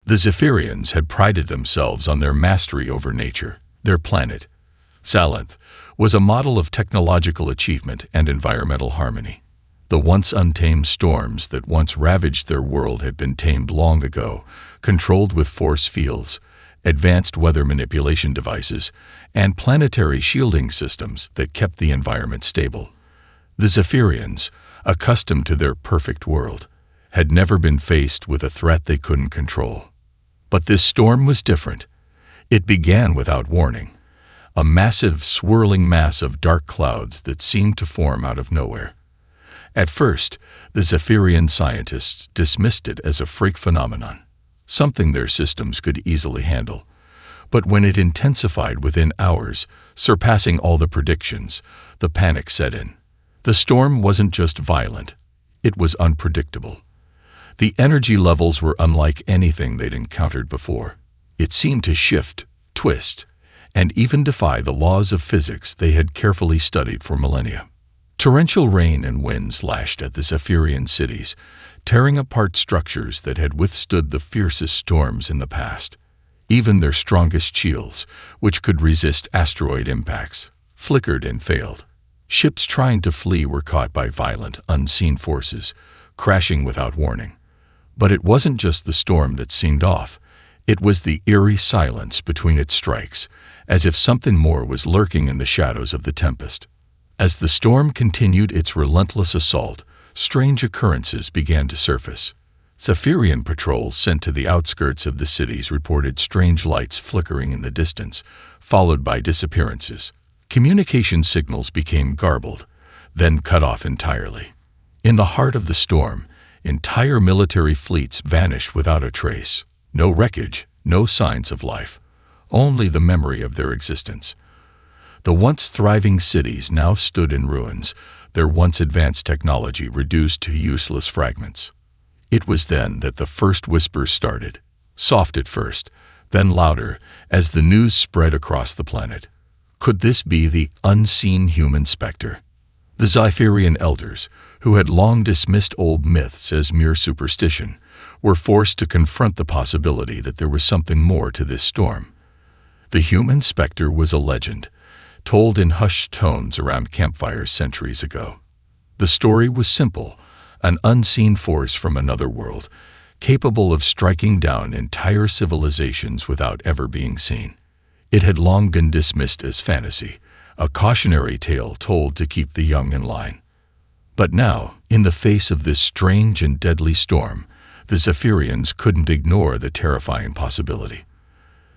The Zephyrians had prided themselves on their mastery over nature. Their planet, Salanth, was a model of technological achievement and environmental harmony. The once untamed storms that once ravaged their world had been tamed long ago, controlled with force fields, advanced weather manipulation devices, and planetary shielding systems that kept the environment stable. The Zephyrians, accustomed to their perfect world, had never been faced with a threat they couldn't control. But this storm was different. It began without warning, a massive, swirling mass of dark clouds that seemed to form out of nowhere. At first, the Zephyrian scientists dismissed it as a freak phenomenon, something their systems could easily handle. But when it intensified within hours, surpassing all the predictions, the panic set in. The storm wasn't just violent, it was unpredictable. The energy levels were unlike anything they'd encountered before. It seemed to shift, twist, and even defy the laws of physics they had carefully studied for millennia. Torrential rain and winds lashed at the Zephyrian cities, tearing apart structures that had withstood the fiercest storms in the past. Even their strongest shields, which could resist asteroid impacts, flickered and failed. Ships trying to flee were caught by violent, unseen forces, crashing without warning. But it wasn't just the storm that seemed off. It was the eerie silence between its strikes, as if something more was lurking in the shadows of the tempest. As the storm continued its relentless assault, strange occurrences began to surface. Zephyrian patrols sent to the outskirts of the cities reported strange lights flickering in the distance, followed by disappearances. Communication signals became garbled, then cut off entirely. In the heart of the storm, entire military fleets vanished without a trace. No wreckage, no signs of life, only the memory of their existence. The once thriving cities now stood in ruins, their once advanced technology reduced to useless fragments. It was then that the first whispers started, soft at first, then louder as the news spread across the planet. Could this be the unseen human Specter? The Zephyrian elders, who had long dismissed old myths as mere superstition, were forced to confront the possibility that there was something more to this storm. The human Specter was a legend, told in hushed tones around campfires centuries ago. The story was simple, an unseen force from another world, capable of striking down entire civilizations without ever being seen. It had long been dismissed as fantasy, a cautionary tale told to keep the young in line. But now, in the face of this strange and deadly storm, the Zephyrians couldn't ignore the terrifying possibility.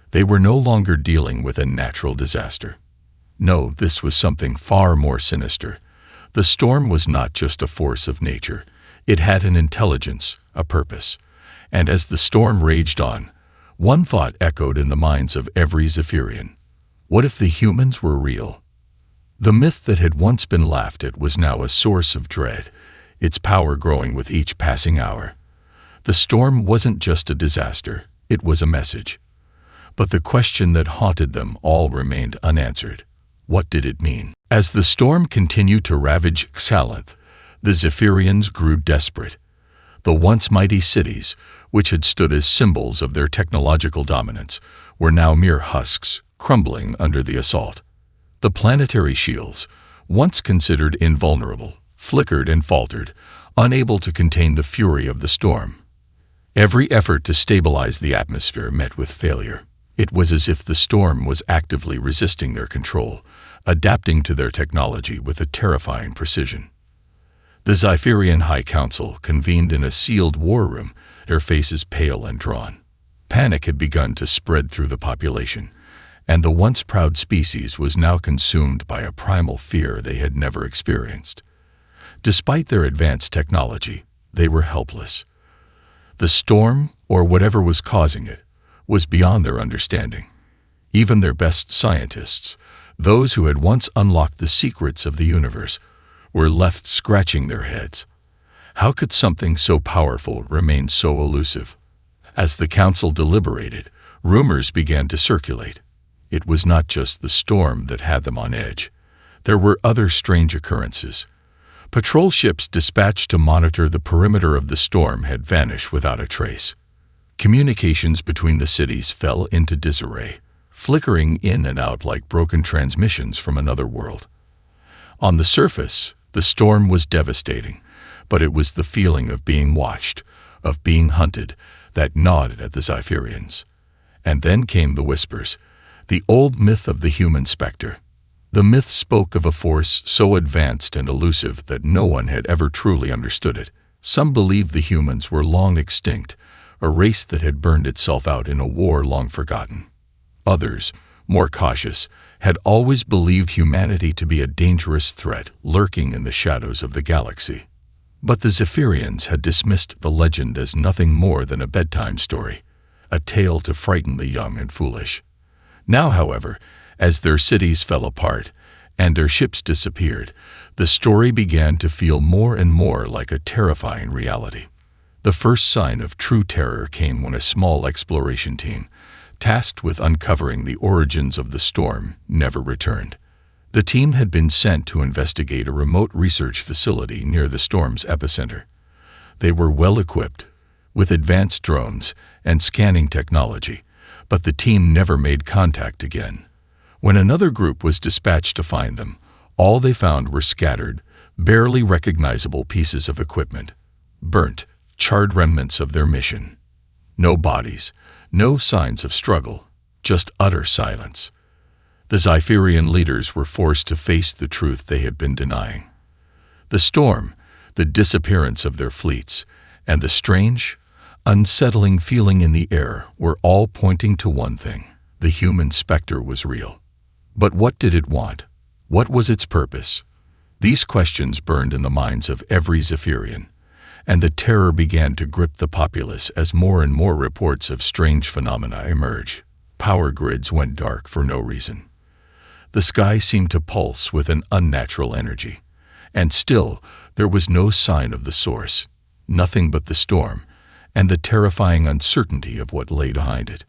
They were no longer dealing with a natural disaster. No, this was something far more sinister. The storm was not just a force of nature. It had an intelligence, a purpose. And as the storm raged on, one thought echoed in the minds of every Zephyrian. What if the humans were real? The myth that had once been laughed at was now a source of dread, its power growing with each passing hour. The storm wasn't just a disaster, it was a message. But the question that haunted them all remained unanswered. What did it mean? As the storm continued to ravage Salanth, the Zephyrians grew desperate. The once mighty cities, which had stood as symbols of their technological dominance, were now mere husks, crumbling under the assault. The planetary shields, once considered invulnerable, flickered and faltered, unable to contain the fury of the storm. Every effort to stabilize the atmosphere met with failure. It was as if the storm was actively resisting their control, adapting to their technology with a terrifying precision. The Zephyrian High Council convened in a sealed war room, their faces pale and drawn. Panic had begun to spread through the population, and the once proud species was now consumed by a primal fear they had never experienced. Despite their advanced technology, they were helpless. The storm, or whatever was causing it, was beyond their understanding. Even their best scientists, those who had once unlocked the secrets of the universe, were left scratching their heads. How could something so powerful remain so elusive? As the council deliberated, rumors began to circulate. It was not just the storm that had them on edge. There were other strange occurrences. Patrol ships dispatched to monitor the perimeter of the storm had vanished without a trace. Communications between the cities fell into disarray, flickering in and out like broken transmissions from another world. On the surface, the storm was devastating, but it was the feeling of being watched, of being hunted, that gnawed at the Zypherians. And then came the whispers, the old myth of the human Specter. The myth spoke of a force so advanced and elusive that no one had ever truly understood it. Some believed the humans were long extinct, a race that had burned itself out in a war long forgotten. Others, more cautious, had always believed humanity to be a dangerous threat lurking in the shadows of the galaxy. But the Zypherians had dismissed the legend as nothing more than a bedtime story, a tale to frighten the young and foolish. Now, however, as their cities fell apart and their ships disappeared, the story began to feel more and more like a terrifying reality. The first sign of true terror came when a small exploration team, tasked with uncovering the origins of the storm, never returned. The team had been sent to investigate a remote research facility near the storm's epicenter. They were well equipped, with advanced drones and scanning technology, but the team never made contact again. When another group was dispatched to find them, all they found were scattered, barely recognizable pieces of equipment, burnt, charred remnants of their mission. No bodies, no signs of struggle, just utter silence. The Zypherian leaders were forced to face the truth they had been denying. The storm, the disappearance of their fleets, and the strange, unsettling feeling in the air were all pointing to one thing: the human Specter was real. But what did it want? What was its purpose? These questions burned in the minds of every Zypherian, and the terror began to grip the populace as more and more reports of strange phenomena emerged. Power grids went dark for no reason. The sky seemed to pulse with an unnatural energy, and still there was no sign of the source, nothing but the storm and the terrifying uncertainty of what lay behind it.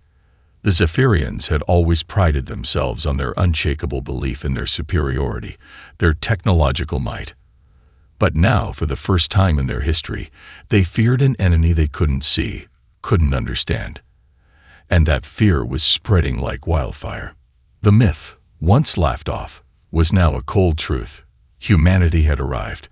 The Zypherians had always prided themselves on their unshakable belief in their superiority, their technological might. But now, for the first time in their history, they feared an enemy they couldn't see, couldn't understand. And that fear was spreading like wildfire. The myth, once laughed off, was now a cold truth. Humanity had arrived,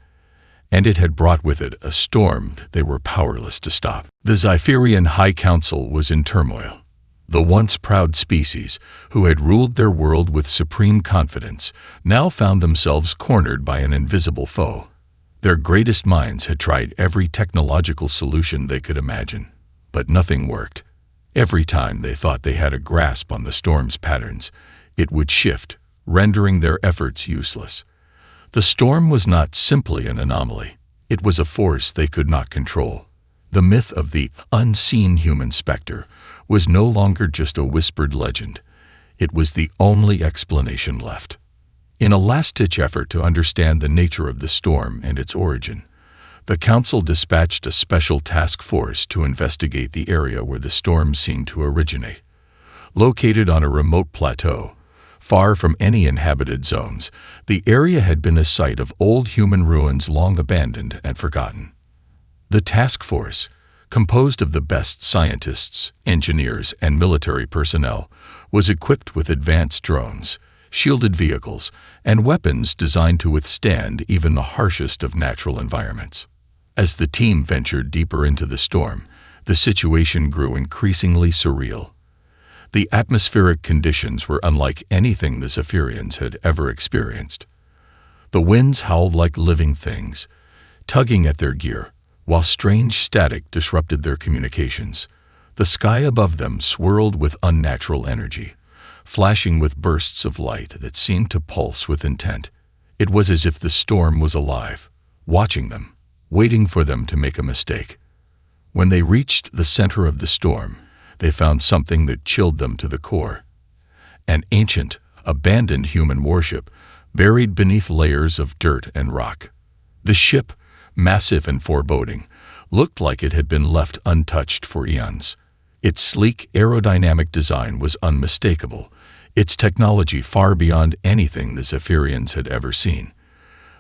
and it had brought with it a storm they were powerless to stop. The Zypherian High Council was in turmoil. The once proud species, who had ruled their world with supreme confidence, now found themselves cornered by an invisible foe. Their greatest minds had tried every technological solution they could imagine, but nothing worked. Every time they thought they had a grasp on the storm's patterns, it would shift, rendering their efforts useless. The storm was not simply an anomaly. It was a force they could not control. The myth of the unseen human Specter was no longer just a whispered legend. It was the only explanation left. In a last-ditch effort to understand the nature of the storm and its origin, the Council dispatched a special task force to investigate the area where the storm seemed to originate. Located on a remote plateau, far from any inhabited zones, the area had been a site of old human ruins long abandoned and forgotten. The task force, composed of the best scientists, engineers, and military personnel, was equipped with advanced drones, shielded vehicles, and weapons designed to withstand even the harshest of natural environments. As the team ventured deeper into the storm, the situation grew increasingly surreal. The atmospheric conditions were unlike anything the Zypherians had ever experienced. The winds howled like living things, tugging at their gear, while strange static disrupted their communications. The sky above them swirled with unnatural energy, flashing with bursts of light that seemed to pulse with intent. It was as if the storm was alive, watching them, waiting for them to make a mistake. When they reached the center of the storm, they found something that chilled them to the core. An ancient, abandoned human warship buried beneath layers of dirt and rock. The ship, massive and foreboding, looked like it had been left untouched for eons. Its sleek aerodynamic design was unmistakable, its technology far beyond anything the Zypherians had ever seen.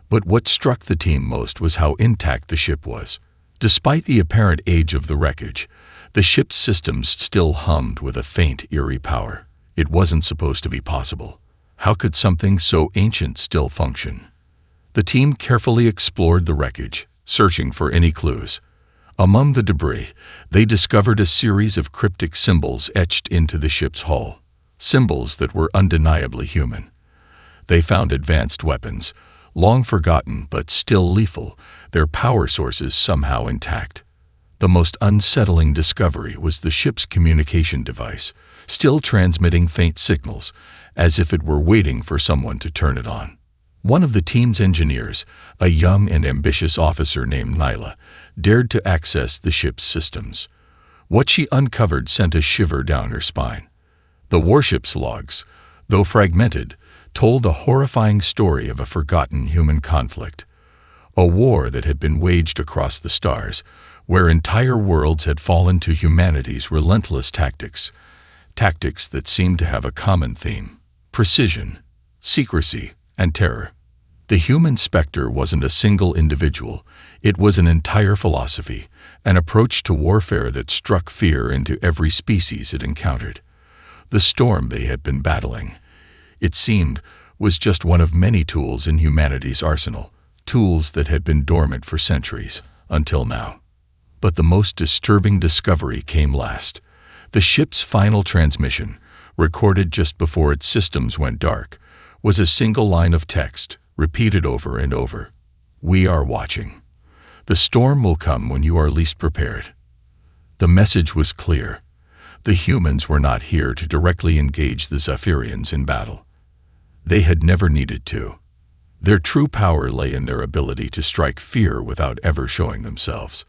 But what struck the team most was how intact the ship was. Despite the apparent age of the wreckage, The ship's systems still hummed with a faint, eerie power. It wasn't supposed to be possible. How could something so ancient still function? The team carefully explored the wreckage, searching for any clues. Among the debris, they discovered a series of cryptic symbols etched into the ship's hull, symbols that were undeniably human. They found advanced weapons, long forgotten but still lethal, their power sources somehow intact. The most unsettling discovery was the ship's communication device, still transmitting faint signals, as if it were waiting for someone to turn it on. One of the team's engineers, a young and ambitious officer named Nyla, dared to access the ship's systems. What she uncovered sent a shiver down her spine. The warship's logs, though fragmented, told a horrifying story of a forgotten human conflict. A war that had been waged across the stars, where entire worlds had fallen to humanity's relentless tactics that seemed to have a common theme: precision, secrecy, and terror. The human Specter wasn't a single individual, it was an entire philosophy, an approach to warfare that struck fear into every species it encountered. The storm they had been battling, it seemed, was just one of many tools in humanity's arsenal, tools that had been dormant for centuries, until now. But the most disturbing discovery came last. The ship's final transmission, recorded just before its systems went dark, was a single line of text, repeated over and over. "We are watching. The storm will come when you are least prepared." The message was clear. The humans were not here to directly engage the Zephyrians in battle. They had never needed to. Their true power lay in their ability to strike fear without ever showing themselves.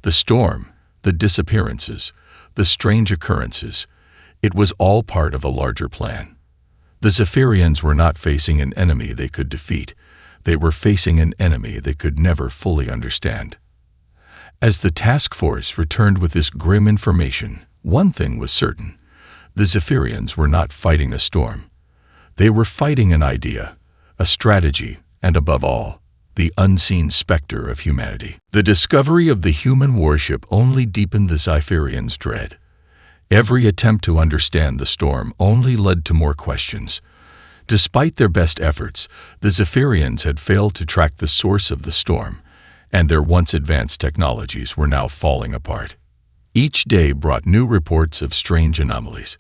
The storm, the disappearances, the strange occurrences, it was all part of a larger plan. The Zephyrians were not facing an enemy they could defeat. They were facing an enemy they could never fully understand. As the task force returned with this grim information, one thing was certain: the Zephyrians were not fighting a storm. They were fighting an idea, a strategy, and above all, the unseen specter of humanity. The discovery of the human warship only deepened the Zephyrians' dread. Every attempt to understand the storm only led to more questions. Despite their best efforts, the Zephyrians had failed to track the source of the storm, and their once advanced technologies were now falling apart. Each day brought new reports of strange anomalies: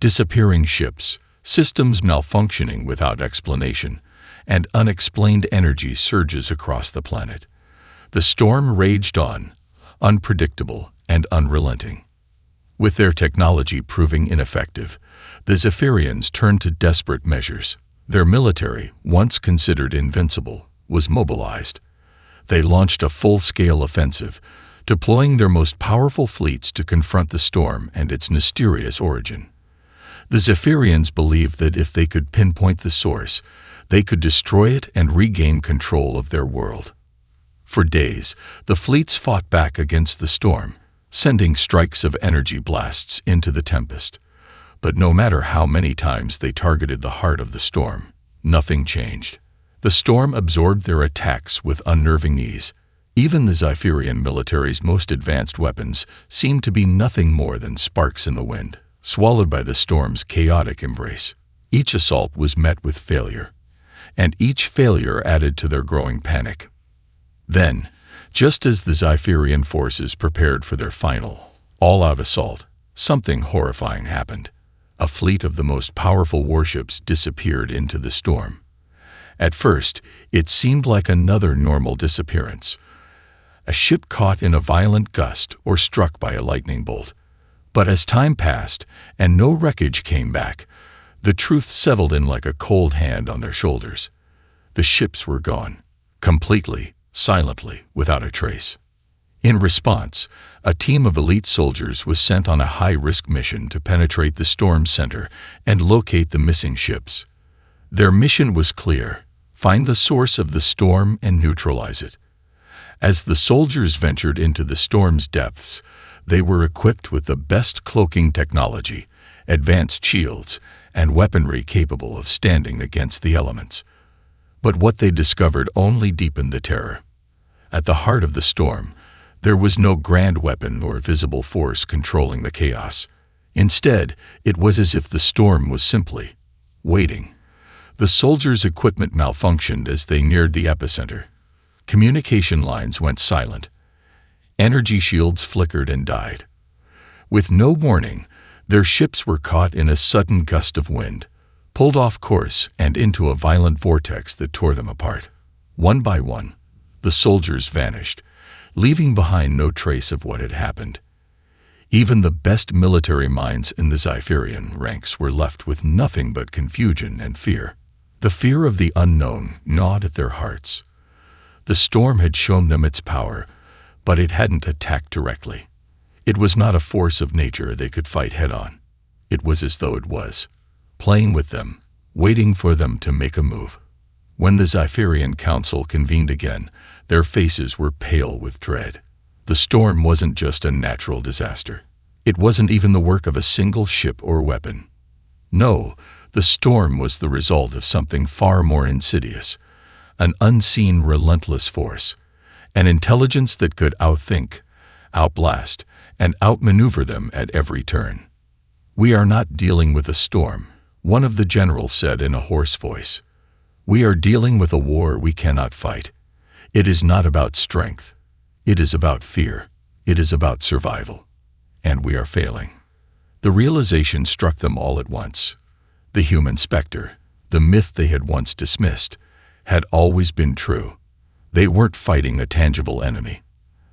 disappearing ships, systems malfunctioning without explanation, and unexplained energy surges across the planet. The storm raged on, unpredictable and unrelenting. With their technology proving ineffective, the Zephyrians turned to desperate measures. Their military, once considered invincible, was mobilized. They launched a full-scale offensive, deploying their most powerful fleets to confront the storm and its mysterious origin. The Zephyrians believed that if they could pinpoint the source, they could destroy it and regain control of their world. For days, the fleets fought back against the storm, sending strikes of energy blasts into the tempest. But no matter how many times they targeted the heart of the storm, nothing changed. The storm absorbed their attacks with unnerving ease. Even the Zephyrian military's most advanced weapons seemed to be nothing more than sparks in the wind, swallowed by the storm's chaotic embrace. Each assault was met with failure, and each failure added to their growing panic. Then, just as the Zephyrian forces prepared for their final, all-out assault, something horrifying happened. A fleet of the most powerful warships disappeared into the storm. At first, it seemed like another normal disappearance. A ship caught in a violent gust or struck by a lightning bolt. But as time passed and no wreckage came back, the truth settled in like a cold hand on their shoulders. The ships were gone, completely, silently, without a trace. In response, a team of elite soldiers was sent on a high-risk mission to penetrate the storm's center and locate the missing ships. Their mission was clear: find the source of the storm and neutralize it. As the soldiers ventured into the storm's depths, they were equipped with the best cloaking technology, advanced shields, and weaponry capable of standing against the elements. But what they discovered only deepened the terror. At the heart of the storm, There was no grand weapon or visible force controlling the chaos. Instead, it was as if the storm was simply waiting. The soldiers' equipment malfunctioned as they neared the epicenter. Communication lines went silent. Energy shields flickered and died. With no warning, their ships were caught in a sudden gust of wind, pulled off course and into a violent vortex that tore them apart. One by one, the soldiers vanished, leaving behind no trace of what had happened. Even the best military minds in the Zypherian ranks were left with nothing but confusion and fear. The fear of the unknown gnawed at their hearts. The storm had shown them its power, but it hadn't attacked directly. It was not a force of nature they could fight head-on. It was as though it was playing with them, waiting for them to make a move. When the Zypherian Council convened again, their faces were pale with dread. The storm wasn't just a natural disaster. It wasn't even the work of a single ship or weapon. No, the storm was the result of something far more insidious, an unseen, relentless force, an intelligence that could outthink, outblast, and outmaneuver them at every turn. "We are not dealing with a storm," one of the generals said in a hoarse voice. "We are dealing with a war we cannot fight. It is not about strength. It is about fear. It is about survival. And we are failing." The realization struck them all at once. The human Specter, the myth they had once dismissed, had always been true. They weren't fighting a tangible enemy.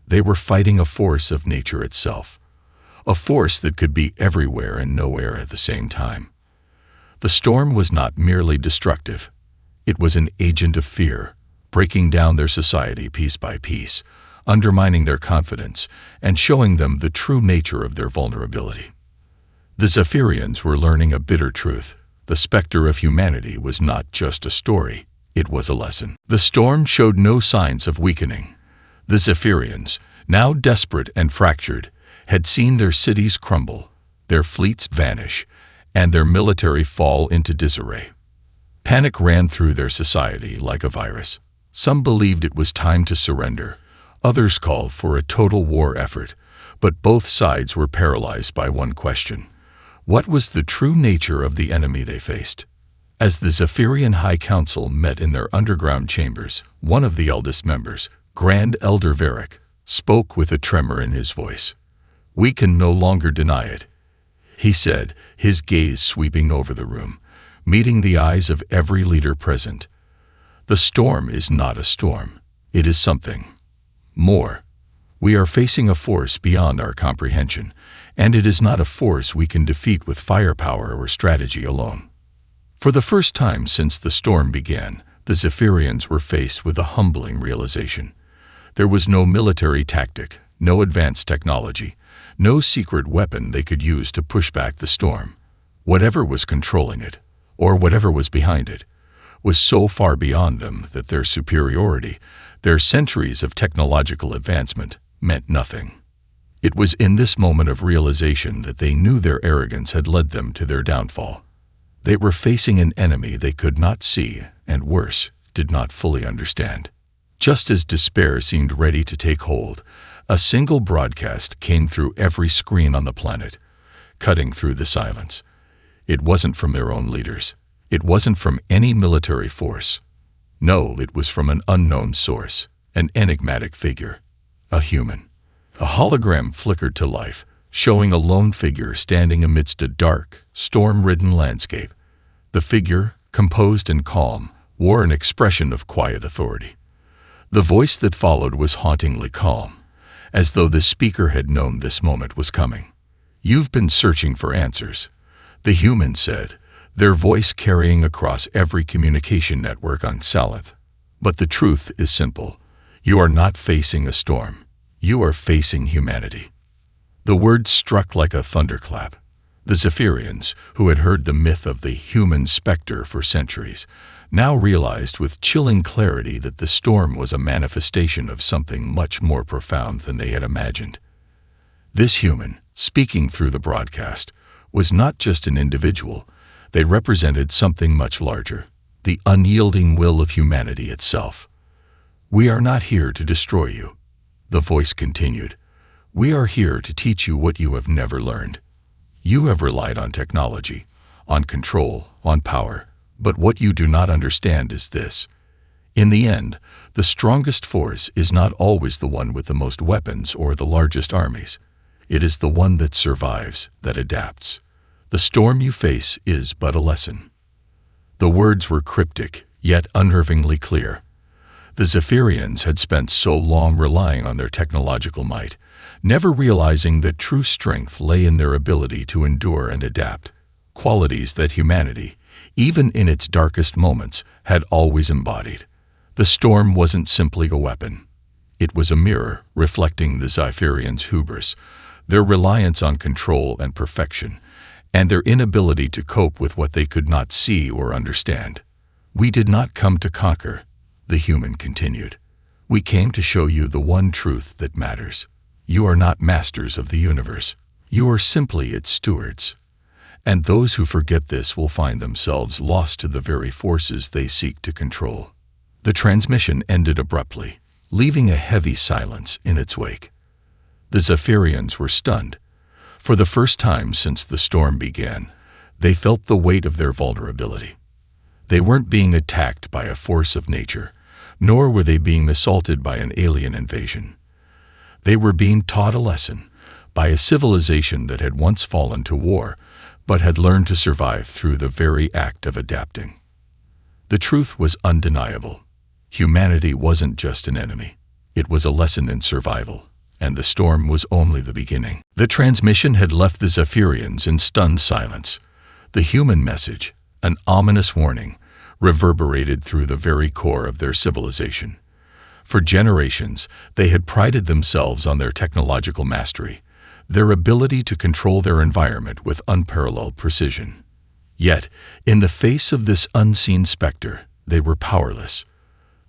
They were fighting a force of nature itself, a force that could be everywhere and nowhere at the same time. The storm was not merely destructive. It was an agent of fear, breaking down their society piece by piece, undermining their confidence, and showing them the true nature of their vulnerability. The Zypherians were learning a bitter truth. The Specter of humanity was not just a story, it was a lesson. The storm showed no signs of weakening. The Zypherians, now desperate and fractured, had seen their cities crumble, their fleets vanish, and their military fall into disarray. Panic ran through their society like a virus. Some believed it was time to surrender. Others called for a total war effort, but both sides were paralyzed by one question. What was the true nature of the enemy they faced? As the Zypherian High Council met in their underground chambers, one of the eldest members, Grand Elder Varric, spoke with a tremor in his voice. "We can no longer deny it," he said, his gaze sweeping over the room, meeting the eyes of every leader present. "The storm is not a storm. It is something more. We are facing a force beyond our comprehension, and it is not a force we can defeat with firepower or strategy alone." For the first time since the storm began, the Zypherians were faced with a humbling realization. There was no military tactic, no advanced technology, no secret weapon they could use to push back the storm. Whatever was controlling it, or whatever was behind it, was so far beyond them that their superiority, their centuries of technological advancement, meant nothing. It was in this moment of realization that they knew their arrogance had led them to their downfall. They were facing an enemy they could not see, and worse, did not fully understand. Just as despair seemed ready to take hold, a single broadcast came through every screen on the planet, cutting through the silence. It wasn't from their own leaders. It wasn't from any military force. No, it was from an unknown source, an enigmatic figure, a human. A hologram flickered to life, showing a lone figure standing amidst a dark, storm-ridden landscape. The figure, composed and calm, wore an expression of quiet authority. The voice that followed was hauntingly calm, as though the speaker had known this moment was coming. "You've been searching for answers," the human said, their voice carrying across every communication network on Salath. "But the truth is simple. You are not facing a storm. You are facing humanity." The words struck like a thunderclap. The Zypherians, who had heard the myth of the human Specter for centuries, now realized with chilling clarity that the storm was a manifestation of something much more profound than they had imagined. This human, speaking through the broadcast, was not just an individual. They represented something much larger, the unyielding will of humanity itself. "We are not here to destroy you. The voice continued, "We are here to teach you what you have never learned. You have relied on technology, on control, on power, but what you do not understand is this. In the end, the strongest force is not always the one with the most weapons or the largest armies. It is the one that survives, that adapts. The storm you face is but a lesson." The words were cryptic, yet unnervingly clear. The Zephyrians had spent so long relying on their technological might, never realizing that true strength lay in their ability to endure and adapt, qualities that humanity, even in its darkest moments, had always embodied. The storm wasn't simply a weapon. It was a mirror reflecting the Zephyrians' hubris, their reliance on control and perfection, and their inability to cope with what they could not see or understand. "We did not come to conquer," the human continued. "We came to show you the one truth that matters. You are not masters of the universe. You are simply its stewards. And those who forget this will find themselves lost to the very forces they seek to control." The transmission ended abruptly, leaving a heavy silence in its wake. The Zephyrians were stunned. For the first time since the storm began, they felt the weight of their vulnerability. They weren't being attacked by a force of nature, nor were they being assaulted by an alien invasion. They were being taught a lesson by a civilization that had once fallen to war, but had learned to survive through the very act of adapting. The truth was undeniable. Humanity wasn't just an enemy. It was a lesson in survival, and the storm was only the beginning. The transmission had left the Zephyrians in stunned silence. The human message, an ominous warning, reverberated through the very core of their civilization. For generations, they had prided themselves on their technological mastery, their ability to control their environment with unparalleled precision. Yet, in the face of this unseen specter, they were powerless.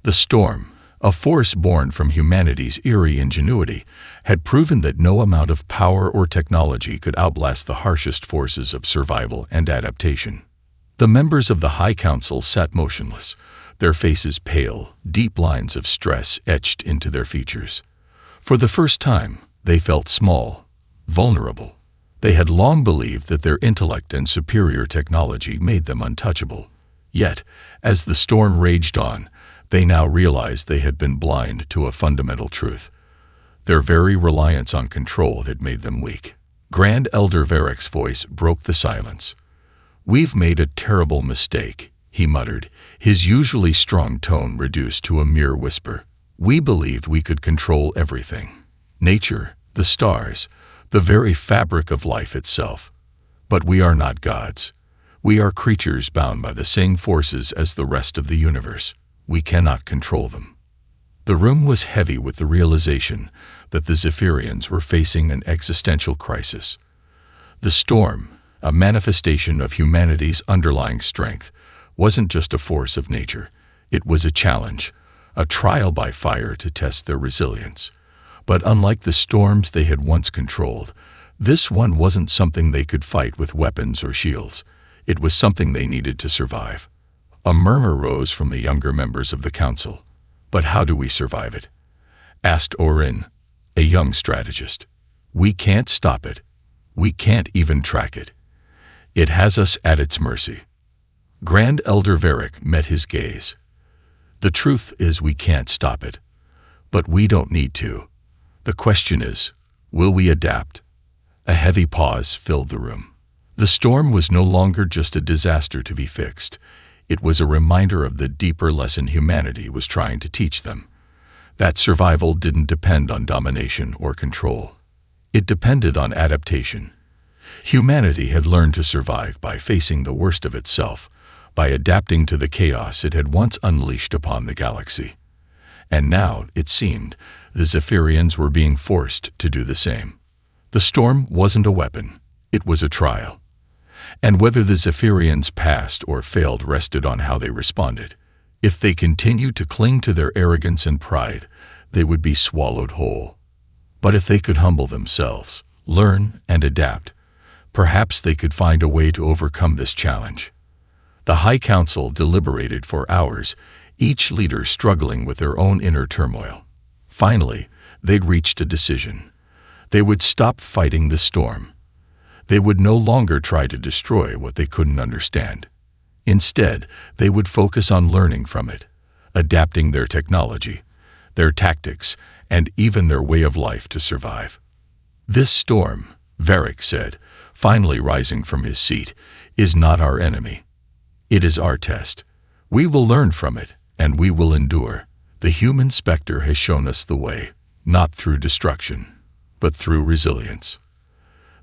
The storm, a force born from humanity's eerie ingenuity, had proven that no amount of power or technology could outlast the harshest forces of survival and adaptation. The members of the High Council sat motionless, their faces pale, deep lines of stress etched into their features. For the first time, they felt small, vulnerable. They had long believed that their intellect and superior technology made them untouchable. Yet, as the storm raged on, they now realized they had been blind to a fundamental truth. Their very reliance on control had made them weak. Grand Elder Varric's voice broke the silence. "We've made a terrible mistake," he muttered, his usually strong tone reduced to a mere whisper. "We believed we could control everything. Nature, the stars, the very fabric of life itself. But we are not gods. We are creatures bound by the same forces as the rest of the universe. We cannot control them." The room was heavy with the realization that the Zephyrians were facing an existential crisis. The storm, a manifestation of humanity's underlying strength, wasn't just a force of nature. It was a challenge, a trial by fire to test their resilience. But unlike the storms they had once controlled, this one wasn't something they could fight with weapons or shields. It was something they needed to survive. A murmur rose from the younger members of the council. "But how do we survive it?" asked Orin, a young strategist. "We can't stop it. We can't even track it. It has us at its mercy." Grand Elder Varric met his gaze. "The truth is we can't stop it. But we don't need to. The question is, will we adapt?" A heavy pause filled the room. The storm was no longer just a disaster to be fixed. It was a reminder of the deeper lesson humanity was trying to teach them. That survival didn't depend on domination or control. It depended on adaptation. Humanity had learned to survive by facing the worst of itself, by adapting to the chaos it had once unleashed upon the galaxy. And now, it seemed, the Zephyrians were being forced to do the same. The storm wasn't a weapon. It was a trial. And whether the Zephyrians passed or failed rested on how they responded. If they continued to cling to their arrogance and pride, they would be swallowed whole. But if they could humble themselves, learn, and adapt, perhaps they could find a way to overcome this challenge. The High Council deliberated for hours, each leader struggling with their own inner turmoil. Finally, they'd reached a decision. They would stop fighting the storm. They would no longer try to destroy what they couldn't understand. Instead, they would focus on learning from it, adapting their technology, their tactics, and even their way of life to survive. This storm, Varric said, finally rising from his seat, is not our enemy. It is our test. We will learn from it, and we will endure. The human Specter has shown us the way, not through destruction, but through resilience.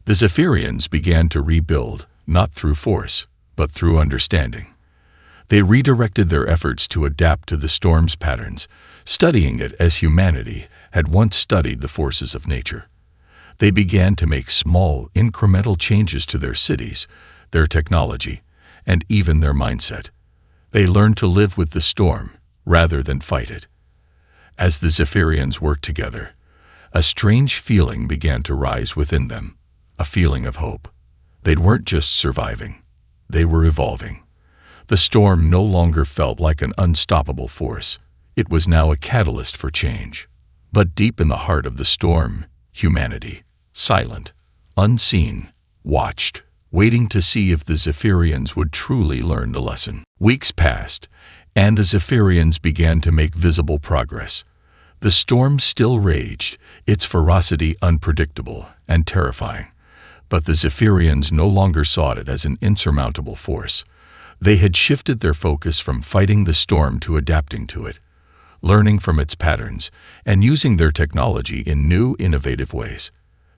The Zephyrians began to rebuild, not through force, but through understanding. They redirected their efforts to adapt to the storm's patterns, studying it as humanity had once studied the forces of nature. They began to make small, incremental changes to their cities, their technology, and even their mindset. They learned to live with the storm rather than fight it. As the Zephyrians worked together, a strange feeling began to rise within them, a feeling of hope. They weren't just surviving, they were evolving. The storm no longer felt like an unstoppable force. It was now a catalyst for change. But deep in the heart of the storm, humanity, silent, unseen, watched, waiting to see if the Zephyrians would truly learn the lesson. Weeks passed, and the Zephyrians began to make visible progress. The storm still raged, its ferocity unpredictable and terrifying. But the Zephyrians no longer saw it as an insurmountable force. They had shifted their focus from fighting the storm to adapting to it, learning from its patterns, and using their technology in new, innovative ways.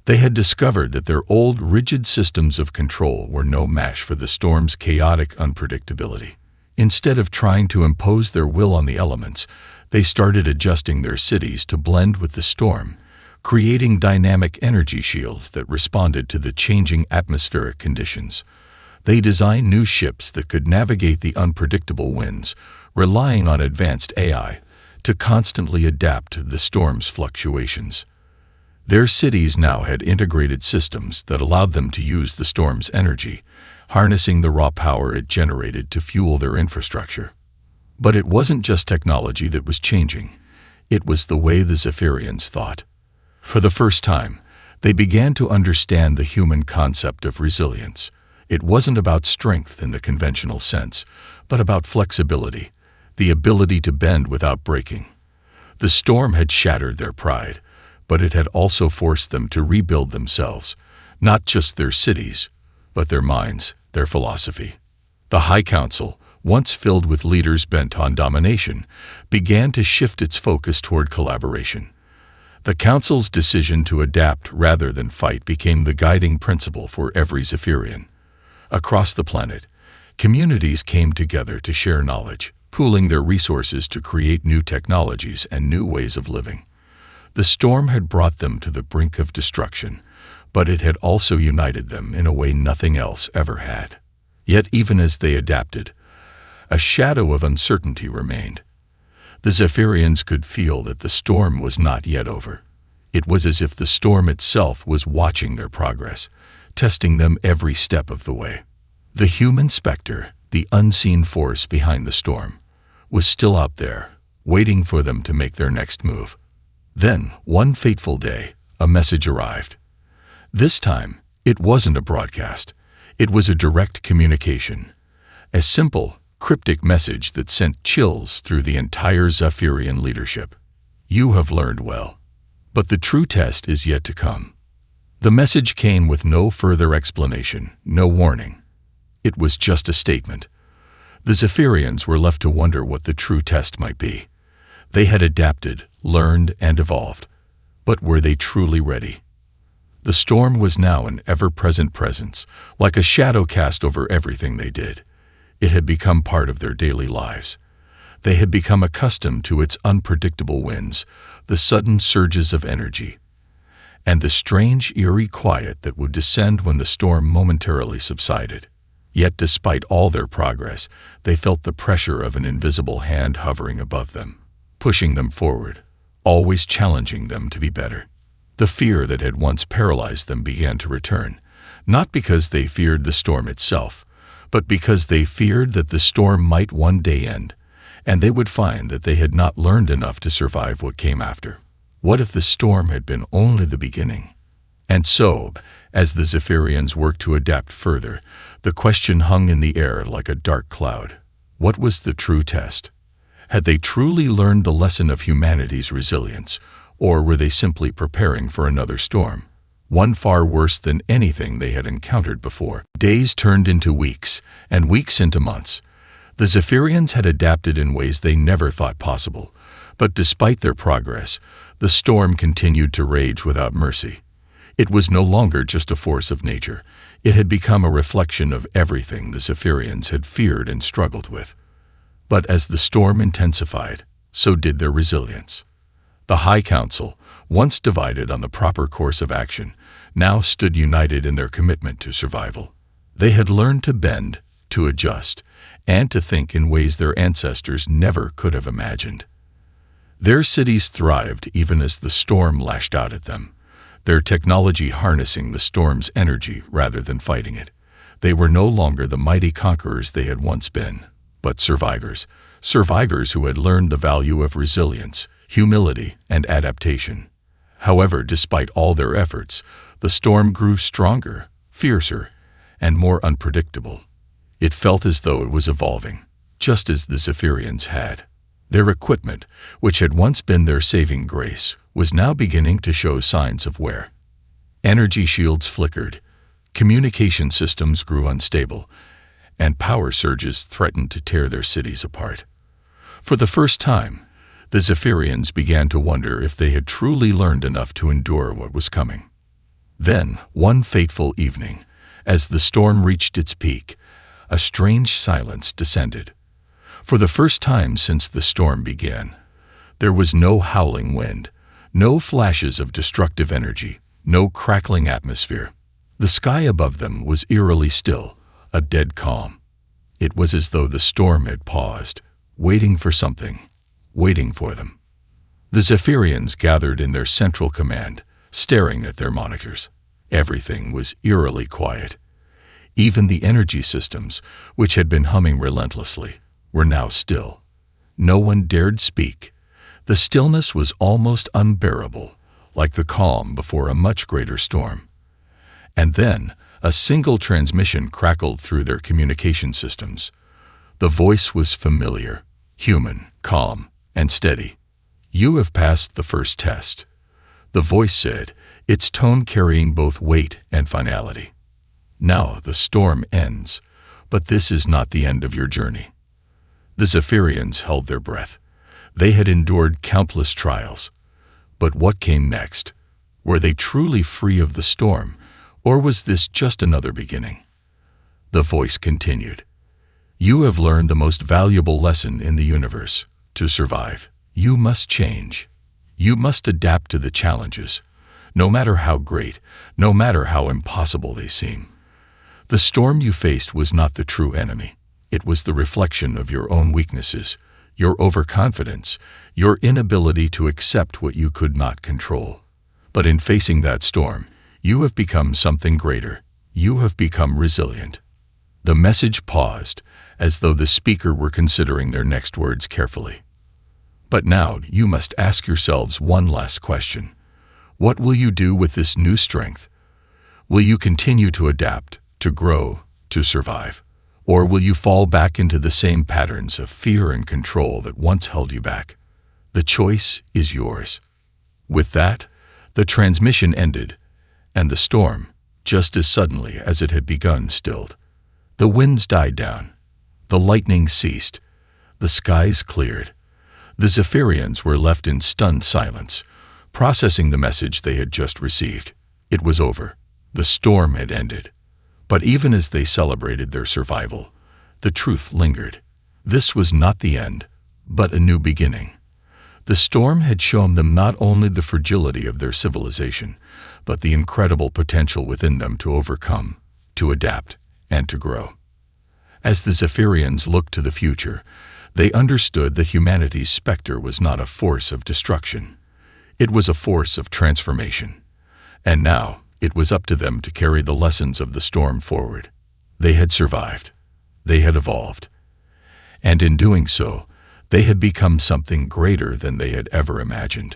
They had discovered that their old, rigid systems of control were no match for the storm's chaotic unpredictability. Instead of trying to impose their will on the elements, they started adjusting their cities to blend with the storm, creating dynamic energy shields that responded to the changing atmospheric conditions. They designed new ships that could navigate the unpredictable winds, relying on advanced AI to constantly adapt to the storm's fluctuations. Their cities now had integrated systems that allowed them to use the storm's energy, harnessing the raw power it generated to fuel their infrastructure. But it wasn't just technology that was changing. It was the way the Zephyrians thought. For the first time, they began to understand the human concept of resilience. It wasn't about strength in the conventional sense, but about flexibility, the ability to bend without breaking. The storm had shattered their pride, but it had also forced them to rebuild themselves, not just their cities, but their minds, their philosophy. The High Council, once filled with leaders bent on domination, began to shift its focus toward collaboration. The Council's decision to adapt rather than fight became the guiding principle for every Zephyrian. Across the planet, communities came together to share knowledge, pooling their resources to create new technologies and new ways of living. The storm had brought them to the brink of destruction, but it had also united them in a way nothing else ever had. Yet even as they adapted, a shadow of uncertainty remained. The Zephyrians could feel that the storm was not yet over. It was as if the storm itself was watching their progress, testing them every step of the way. The human Specter, the unseen force behind the storm, was still out there, waiting for them to make their next move. Then, one fateful day, a message arrived. This time, it wasn't a broadcast. It was a direct communication. A simple, cryptic message that sent chills through the entire Zephyrian leadership. You have learned well. But the true test is yet to come. The message came with no further explanation, no warning. It was just a statement. The Zephyrians were left to wonder what the true test might be. They had adapted, learned, and evolved. But were they truly ready? The storm was now an ever-present presence, like a shadow cast over everything they did. It had become part of their daily lives. They had become accustomed to its unpredictable winds, the sudden surges of energy, and the strange, eerie quiet that would descend when the storm momentarily subsided. Yet despite all their progress, they felt the pressure of an invisible hand hovering above them, pushing them forward, always challenging them to be better. The fear that had once paralyzed them began to return, not because they feared the storm itself, but because they feared that the storm might one day end, and they would find that they had not learned enough to survive what came after. What if the storm had been only the beginning? And so, as the Zephyrians worked to adapt further, the question hung in the air like a dark cloud. What was the true test? Had they truly learned the lesson of humanity's resilience, or were they simply preparing for another storm? One far worse than anything they had encountered before. Days turned into weeks, and weeks into months. The Zephyrians had adapted in ways they never thought possible, but despite their progress, the storm continued to rage without mercy. It was no longer just a force of nature. It had become a reflection of everything the Zephyrians had feared and struggled with. But as the storm intensified, so did their resilience. The High Council, once divided on the proper course of action, now stood united in their commitment to survival. They had learned to bend, to adjust, and to think in ways their ancestors never could have imagined. Their cities thrived even as the storm lashed out at them, their technology harnessing the storm's energy rather than fighting it. They were no longer the mighty conquerors they had once been, but survivors who had learned the value of resilience, humility, and adaptation. However, despite all their efforts, the storm grew stronger, fiercer, and more unpredictable. It felt as though it was evolving, just as the Zephyrians had. Their equipment, which had once been their saving grace, was now beginning to show signs of wear. Energy shields flickered, communication systems grew unstable, and power surges threatened to tear their cities apart. For the first time, the Zephyrians began to wonder if they had truly learned enough to endure what was coming. Then, one fateful evening, as the storm reached its peak, a strange silence descended. For the first time since the storm began, there was no howling wind, no flashes of destructive energy, no crackling atmosphere. The sky above them was eerily still, a dead calm. It was as though the storm had paused, waiting for something, waiting for them. The Zephyrians gathered in their central command, staring at their monitors. Everything was eerily quiet. Even the energy systems, which had been humming relentlessly, were now still. No one dared speak. The stillness was almost unbearable, like the calm before a much greater storm. And then, a single transmission crackled through their communication systems. The voice was familiar, human, calm, and steady. "You have passed the first test," the voice said, its tone carrying both weight and finality. "Now the storm ends, but this is not the end of your journey." The Zephyrians held their breath. They had endured countless trials. But what came next? Were they truly free of the storm, or was this just another beginning? The voice continued. "You have learned the most valuable lesson in the universe. To survive, you must change. You must adapt to the challenges, no matter how great, no matter how impossible they seem. The storm you faced was not the true enemy. It was the reflection of your own weaknesses, your overconfidence, your inability to accept what you could not control. But in facing that storm, you have become something greater. You have become resilient." The message paused, as though the speaker were considering their next words carefully. "But now you must ask yourselves one last question. What will you do with this new strength? Will you continue to adapt, to grow, to survive? Or will you fall back into the same patterns of fear and control that once held you back? The choice is yours." With that, the transmission ended, and the storm, just as suddenly as it had begun, stilled. The winds died down. The lightning ceased. The skies cleared. The Zephyrians were left in stunned silence, processing the message they had just received. It was over. The storm had ended. But even as they celebrated their survival, the truth lingered. This was not the end, but a new beginning. The storm had shown them not only the fragility of their civilization, but the incredible potential within them to overcome, to adapt, and to grow. As the Zephyrians looked to the future, they understood that humanity's Specter was not a force of destruction. It was a force of transformation. And now, it was up to them to carry the lessons of the storm forward. They had survived. They had evolved. And in doing so, they had become something greater than they had ever imagined.